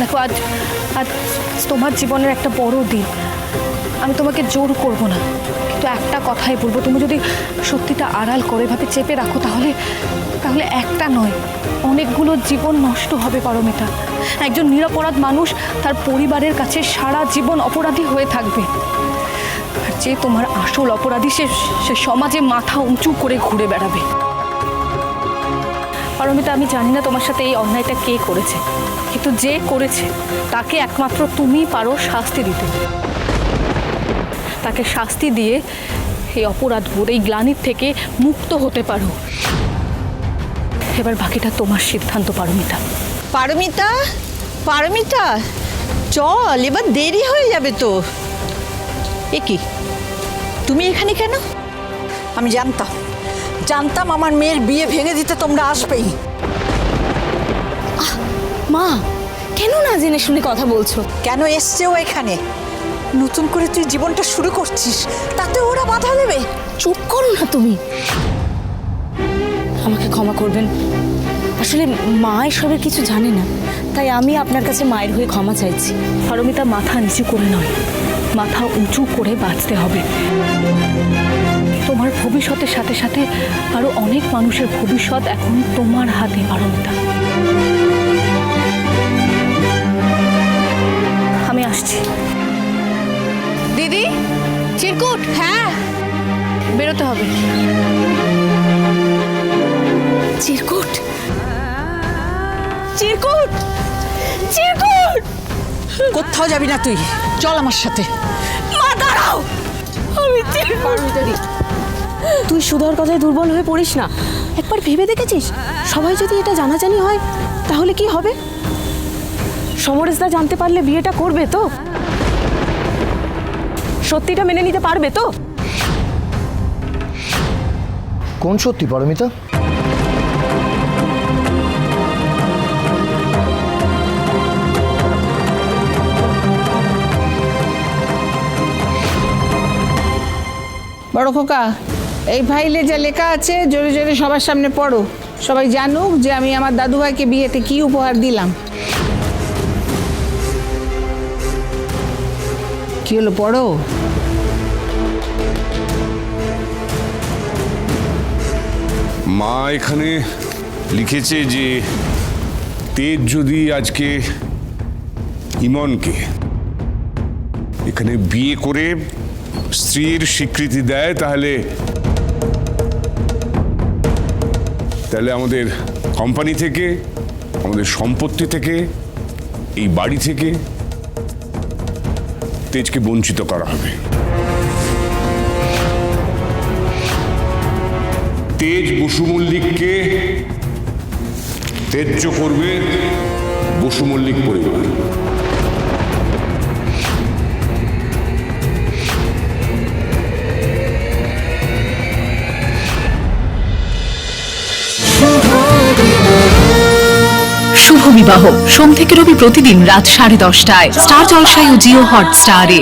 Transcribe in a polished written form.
দেখো, আজ আজ তোমার জীবনের একটা বড় দিন। আমি তোমাকে জোর করব না, কিন্তু একটা কথাই বলবো, তুমি যদি সত্যিটা আড়াল করে ভাবে চেপে রাখো তাহলে তাহলে একটা নয়, অনেকগুলো জীবন নষ্ট হবে পারমিতা। একজন নিরপরাধ মানুষ তার পরিবারের কাছে সারা জীবন অপরাধী হয়ে থাকবে। আর যে তোমার আসল অপরাধী সে সমাজে মাথা উঁচু করে ঘুরে বেড়াবে। পারমিতা, আমি জানি না তোমার সাথে এই অন্যায়টা কে করেছে, কিন্তু যে করেছে তাকে একমাত্র তুমিই পারো শাস্তি দিতে। তাকে শাস্তি দিয়ে এই অপরাধবোধ, এই গ্লানির থেকে মুক্ত হতে পারো। এবার বাকিটা তোমার সিদ্ধান্ত পারমিতা। পারমিতা, পারমিতা, চল, এবার দেরি হয়ে যাবে তো। এ কি, তুমি এখানে কেন? আমি জানতাম আমার মেয়ের বিয়ে ভেঙে দিতে তোমরা আসবেই। মা, কেন না জেনে শুনে কথা বলছো? কেন এসছে ও এখানে? নতুন করে তুই জীবনটা শুরু করছিস, তাতে ওরা বাধা দেবে? চুপ করো না তুমি। আমাকে ক্ষমা করবেন, আসলে মা এসবের কিছু জানে না, তাই আমি আপনার কাছে মায়ের হয়ে ক্ষমা চাইছি। পারমিতা, মাথা নিচু করে নয়, মাথা উঁচু করে বাঁচতে হবে। তোমার ভবিষ্যতের সাথে সাথে আরো অনেক মানুষের ভবিষ্যৎ এখন তোমার হাতে পারমিতা। আমি আসছি। দিদি, চিরকুট। হ্যাঁ, বেরোতে হবে। চিরকুট, চিরকুট, চিরকুট! কোথাও যাবি না তুই, চল আমার সাথে। মা দাঁড়াও, আমি চিরকুট। তুই সুধার কথায় দুর্বল হয়ে পড়িস না। একবার ভেবে দেখেছিস, সবাই যদি এটা জানাজানি হয় তাহলে কি হবে? সমরেশদা জানতে পারলে বিয়েটা করবে তো? সত্যিটা মেনে নিতে পারবে তো? কোন সত্যি পারমিতা? বড় খোকা, এই ফাইলে যা লেখা আছে জোরে জোরে সবার সামনে পড়ো, সবাই জানুক যে আমি আমার দাদুভাইকে বিয়েতে কি উপহার দিলাম। কি হলো, পড়ো। মা এখানে লিখেছে যে তেজ যদি আজকে ইমনকে এখানে বিয়ে করে স্ত্রীর স্বীকৃতি দেয় তাহলে আমাদের কোম্পানি থেকে, আমাদের সম্পত্তি থেকে, এই বাড়ি থেকে তেজকে বঞ্চিত করা হবে। তেজ বসু মল্লিককে ত্যায্য করবে বসু মল্লিক পরিবার। শুভ বিবাহ সোম থেকে রবি প্রতিদিন রাত 10:30টায় স্টার জলসায় ও জিও হটস্টারে।